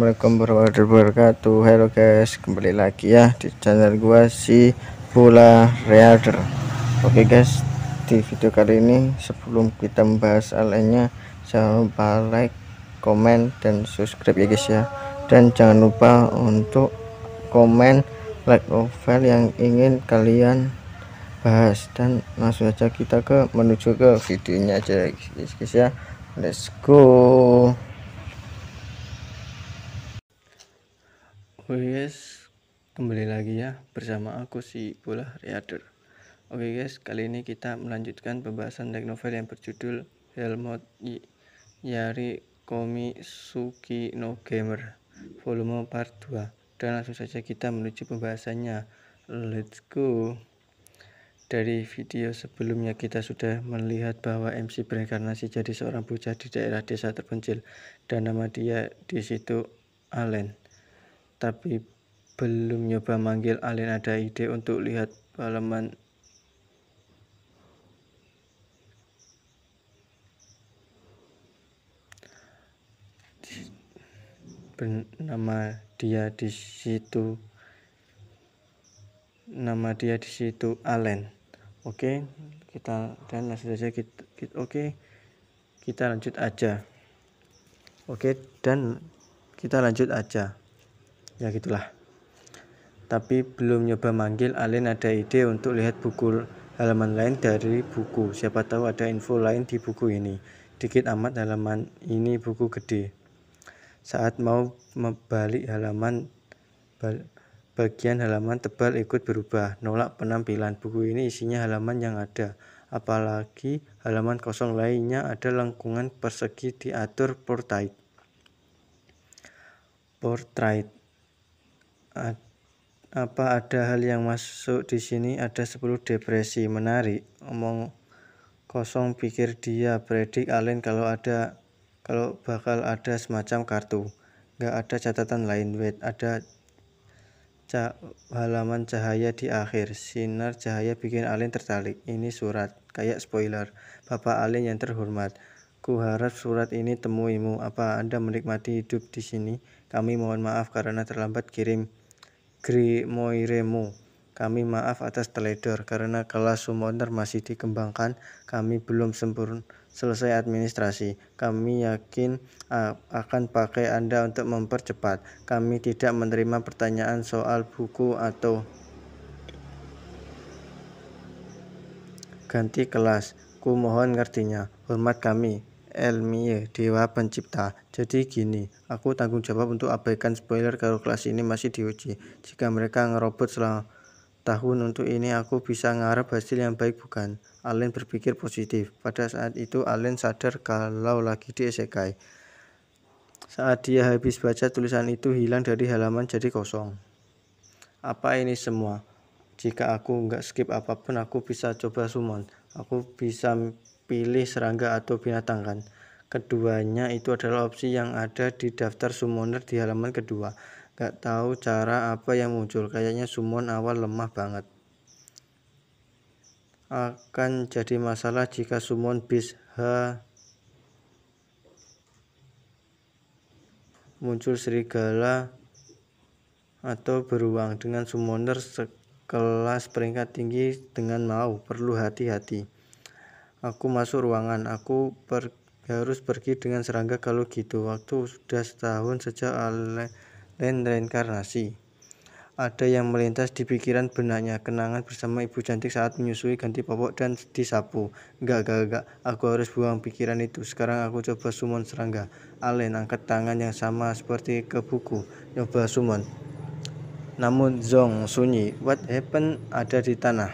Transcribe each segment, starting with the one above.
Assalamualaikum warahmatullahi wabarakatuh. Halo guys, kembali lagi ya di channel gua si Bola Reader. Oke guys, di video kali ini sebelum kita membahas lainnya, jangan lupa like, komen, dan subscribe ya guys ya. Dan jangan lupa untuk komen like novel yang ingin kalian bahas, dan langsung saja kita menuju ke videonya aja guys ya. Let's go. Oke guys, kembali lagi ya bersama aku si Bola Reader. Oke guys, kali ini kita melanjutkan pembahasan light novel yang berjudul Helmut Yari Komi Suki no Gamer volume part 2. Dan langsung saja kita menuju pembahasannya. Let's go. Dari video sebelumnya kita sudah melihat bahwa MC berinkarnasi jadi seorang bocah di daerah desa terpencil, dan nama dia di situ Allen. Tapi belum nyoba manggil Allen, ada ide untuk lihat halaman nama dia di situ Allen. Oke, kita dan langsung saja kita lanjut aja. Oke, dan kita lanjut aja. Ya gitulah. Tapi belum nyoba manggil Allen, ada ide untuk lihat buku halaman lain dari buku. Siapa tahu ada info lain di buku ini. Dikit amat halaman ini buku gede. Saat mau membalik halaman, bagian halaman tebal ikut berubah, nolak penampilan. Buku ini isinya halaman yang ada. Apalagi halaman kosong lainnya ada lengkungan persegi diatur portrait. Apa ada hal yang masuk di sini? Ada 10 depresi. Menarik. Omong kosong, pikir dia. Predik Allen kalau bakal ada semacam kartu. Nggak ada catatan lain. Wait, ada halaman cahaya di akhir. Sinar cahaya bikin Allen tertarik. Ini surat, kayak spoiler. Bapak Allen yang terhormat, ku harap surat ini temuimu. Apa Anda menikmati hidup di sini? Kami mohon maaf karena terlambat kirim grimoiremu. Kami maaf atas teledor karena kelas summoner masih dikembangkan. Kami belum selesai administrasi. Kami yakin akan pakai Anda untuk mempercepat. Kami tidak menerima pertanyaan soal buku atau ganti kelas. Ku mohon ngertinya. Hormat kami, Elmie, Dewa Pencipta. Jadi gini, aku tanggung jawab untuk abaikan spoiler kalau kelas ini masih diuji. Jika mereka ngerobot selama tahun untuk ini, aku bisa ngarep hasil yang baik, bukan? Allen berpikir positif. Pada saat itu Allen sadar kalau lagi diisekai. Saat dia habis baca, tulisan itu hilang dari halaman jadi kosong. Apa ini semua? Jika aku nggak skip apapun, aku bisa coba summon. Aku bisa pilih serangga atau binatang kan? Keduanya itu adalah opsi yang ada di daftar summoner di halaman kedua. Gak tahu cara apa yang muncul. Kayaknya summon awal lemah banget. Akan jadi masalah jika summon bis muncul serigala atau beruang. Dengan summoner sekelas peringkat tinggi dengan perlu hati-hati. Aku masuk ruangan. Aku harus pergi dengan serangga kalau gitu. Waktu sudah setahun sejak Allen reinkarnasi. Ada yang melintas di pikiran benaknya. Kenangan bersama ibu cantik saat menyusui, ganti popok, dan disapu. Enggak. Aku harus buang pikiran itu. Sekarang aku coba summon serangga. Allen angkat tangan yang sama seperti ke buku. Coba summon. Namun zong, sunyi. What happened? Ada di tanah.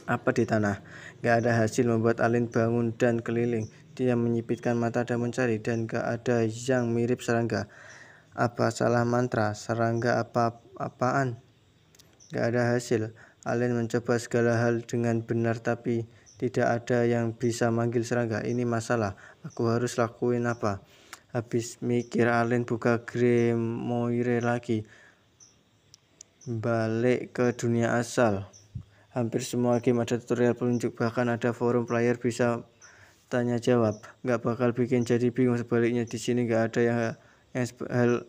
Apa di tanah? Gak ada hasil. Membuat Allen bangun dan keliling. Dia menyipitkan mata dan mencari, dan gak ada yang mirip serangga. Apa salah mantra? Serangga apaan? Gak ada hasil. Allen mencoba segala hal dengan benar, tapi tidak ada yang bisa manggil serangga. Ini masalah. Aku harus lakuin apa? Habis mikir, Allen buka Grimoire lagi. Balik ke dunia asal. Hampir semua game ada tutorial penunjuk, bahkan ada forum player bisa tanya jawab. Gak bakal bikin jadi bingung. Sebaliknya di sini gak ada hal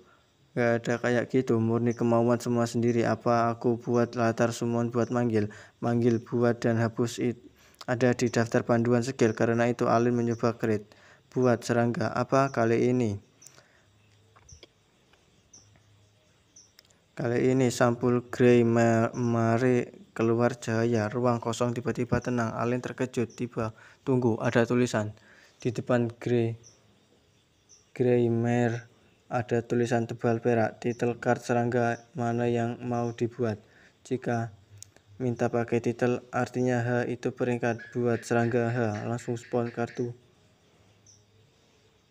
Gak ada kayak gitu, murni kemauan semua sendiri. Apa aku buat latar summon buat manggil, buat dan hapus ada di daftar panduan skill. Karena itu Alin mencoba create buat serangga. Apa kali ini sampul Grey Mare keluar cahaya. Ruang kosong tiba-tiba tenang. Alin terkejut. Tunggu, ada tulisan di depan Grey Mare. Ada tulisan tebal perak. Title card serangga mana yang mau dibuat. Jika minta pakai title, artinya H itu peringkat. Buat serangga H. Langsung spawn kartu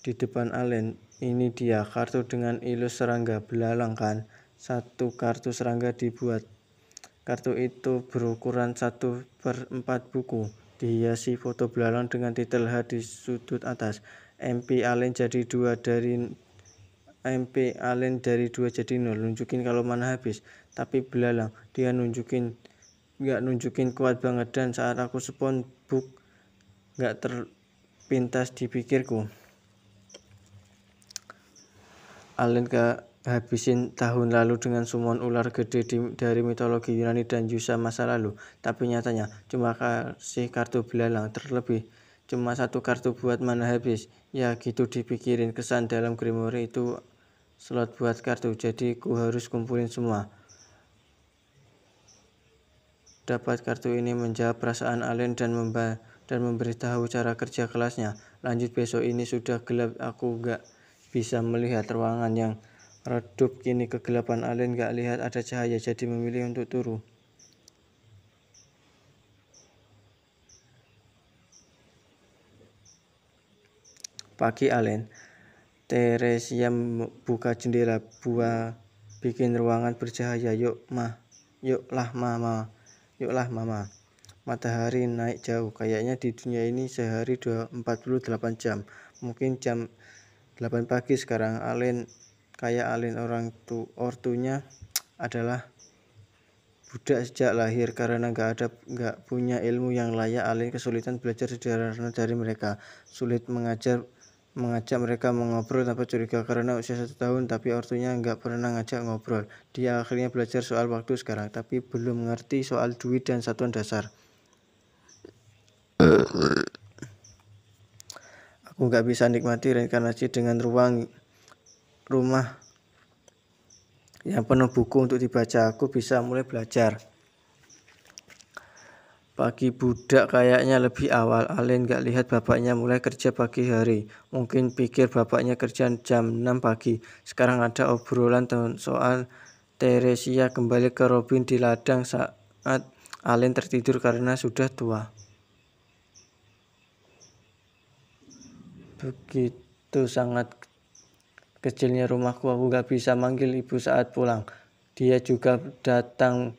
di depan Alin. Ini dia kartu dengan ilus serangga belalang kan. Satu kartu serangga dibuat. Kartu itu berukuran 1/4 buku. Dihiasi foto belalang dengan titel H di sudut atas. MP Allen dari 2 jadi 0. Nunjukin kalau mana habis. Tapi belalang dia nggak nunjukin kuat banget. Dan saat aku spawn book nggak terpintas di pikirku. Allen habisin tahun lalu dengan summon ular gede dari mitologi Yunani dan Yusa masa lalu. Tapi nyatanya cuma kasih kartu belalang. Terlebih cuma satu kartu buat mana habis. Ya gitu dipikirin. Kesan dalam Grimoire itu slot buat kartu. Jadi ku harus kumpulin semua. Dapat kartu ini menjawab perasaan Allen dan memberitahu cara kerja kelasnya. Lanjut besok. Ini sudah gelap. Aku gak bisa melihat ruangan yang redup kini kegelapan. Allen gak lihat ada cahaya, jadi memilih untuk turun. Pagi Allen. Teresia buka jendela. Bikin ruangan bercahaya. Yuklah mama. Matahari naik jauh. Kayaknya di dunia ini sehari 48 jam. Mungkin jam 8 pagi sekarang. Allen ortunya adalah budak sejak lahir. Karena gak punya ilmu yang layak, Allen kesulitan belajar sederhana dari mereka. Sulit mengajak mereka mengobrol tanpa curiga karena usia 1 tahun, tapi ortunya gak pernah ngajak ngobrol. Dia akhirnya belajar soal waktu sekarang, tapi belum mengerti soal duit dan satuan dasar. Aku gak bisa nikmati reinkarnasi dengan rumah yang penuh buku untuk dibaca. Aku bisa mulai belajar. Pagi budak kayaknya lebih awal. Allen gak lihat bapaknya mulai kerja pagi hari. Mungkin pikir bapaknya kerja jam 6 pagi. Sekarang ada obrolan soal Teresia kembali ke Robin di ladang saat Allen tertidur karena sudah tua. Begitu sangat kecilnya rumahku, aku gak bisa manggil ibu saat pulang. Dia juga datang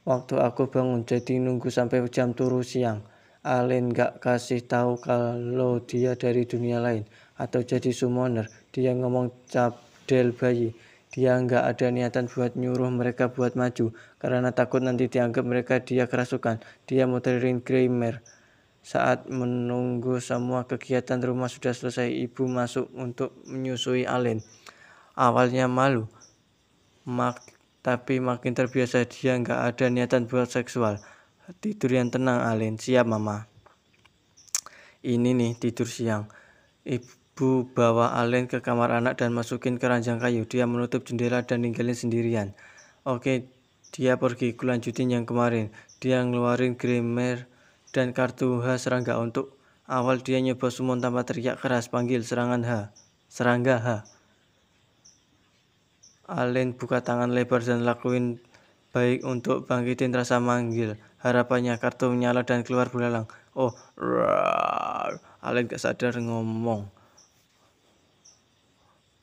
waktu aku bangun, jadi nunggu sampai jam turun siang. Allen gak kasih tahu kalau dia dari dunia lain atau jadi summoner. Dia ngomong cabdel bayi. Dia gak ada niatan buat nyuruh mereka buat maju karena takut nanti dianggap mereka dia kerasukan. Dia muterin Grey Mare. Saat menunggu semua kegiatan rumah sudah selesai, ibu masuk untuk menyusui Allen. Awalnya malu, tapi makin terbiasa. Dia gak ada niatan buat seksual. Tidur yang tenang Allen. Siap mama. Ini nih tidur siang. Ibu bawa Allen ke kamar anak dan masukin keranjang kayu. Dia menutup jendela dan ninggalin sendirian. Oke, dia pergi. Kulanjutin yang kemarin. Dia ngeluarin Grey Mare dan kartu H serangga. Untuk awal dia nyoba summon tanpa teriak keras. Panggil serangga H. Allen buka tangan lebar dan lakuin baik untuk bangkitin rasa manggil. Harapannya kartu menyala dan keluar belalang. Oh, rawr. Allen gak sadar ngomong.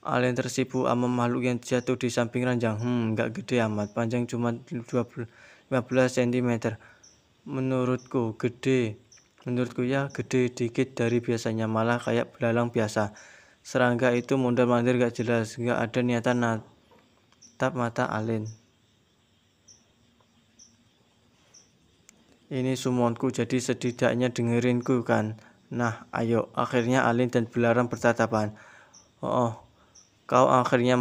Allen tersipu sama makhluk yang jatuh di samping ranjang. Gak gede amat. Panjang cuma 15 cm. Menurutku ya gede dikit dari biasanya, malah kayak belalang biasa. Serangga itu mondar-mandir gak jelas, gak ada niatan natap mata Allen. Ini summonku, jadi setidaknya dengerinku kan. Nah ayo. Akhirnya Allen dan belalang bertatapan. Oh, kau akhirnya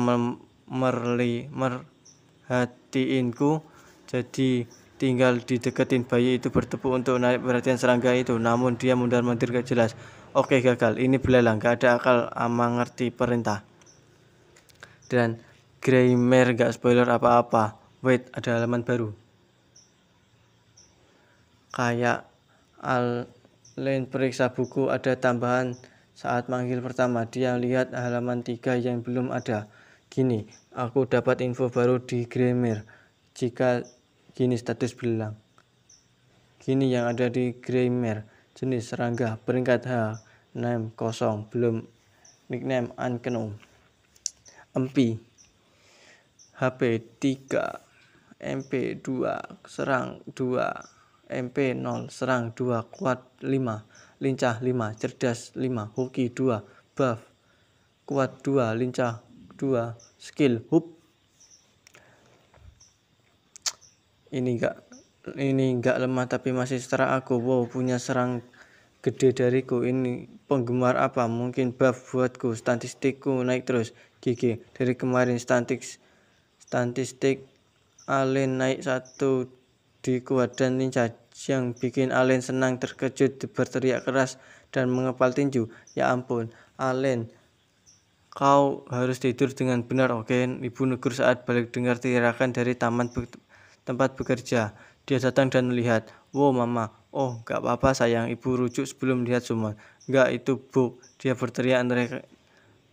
merhatiinku, jadi tinggal dideketin. Bayi itu bertepuk untuk narik perhatian serangga itu, namun dia mundar-mandir gak jelas. Oke, gagal. Ini belalang, gak ada akal ama ngerti perintah. Dan Greymare gak spoiler apa-apa. Wait, ada halaman baru. Kayak Allen periksa buku, ada tambahan saat manggil pertama. Dia lihat halaman 3 yang belum ada. Gini, aku dapat info baru di Greymare. Jika gini status belalang. Gini yang ada di Greymare. Jenis serangga, peringkat H, name kosong, belum nickname unknown. MP HP 3, MP 2, serang 2, MP 0, serang 2, kuat 5, lincah 5, cerdas 5, hoki 2, buff, kuat 2, lincah 2, skill hoop. Ini enggak lemah tapi masih setara aku. Wow, punya serang gede dariku. Ini penggemar apa? Mungkin buff buatku. Statistikku naik terus. GG. Dari kemarin statistik Allen naik 1 di kuat dan lincah, yang bikin Allen senang, terkejut, berteriak keras dan mengepal tinju. Ya ampun, Allen, kau harus tidur dengan benar, oke? Ibu negur saat balik dengar teriakan dari tempat bekerja. Dia datang dan melihat. Wow, mama. Oh, gak apa-apa sayang. Ibu rujuk sebelum lihat summon. Gak, itu bug. Dia berteriak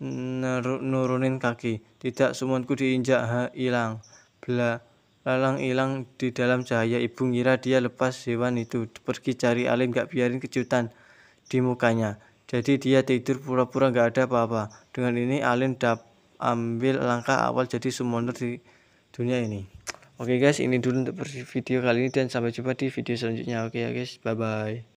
nurunin kaki. Tidak, summonku diinjak. Hilang. Belalang hilang di dalam cahaya. Ibu ngira dia lepas hewan itu. Pergi cari Allen, gak biarin kejutan di mukanya. Jadi dia tidur pura-pura gak ada apa-apa. Dengan ini Allen ambil langkah awal jadi summoner di dunia ini. Oke guys, ini dulu untuk video kali ini dan sampai jumpa di video selanjutnya. Oke ya guys, bye bye.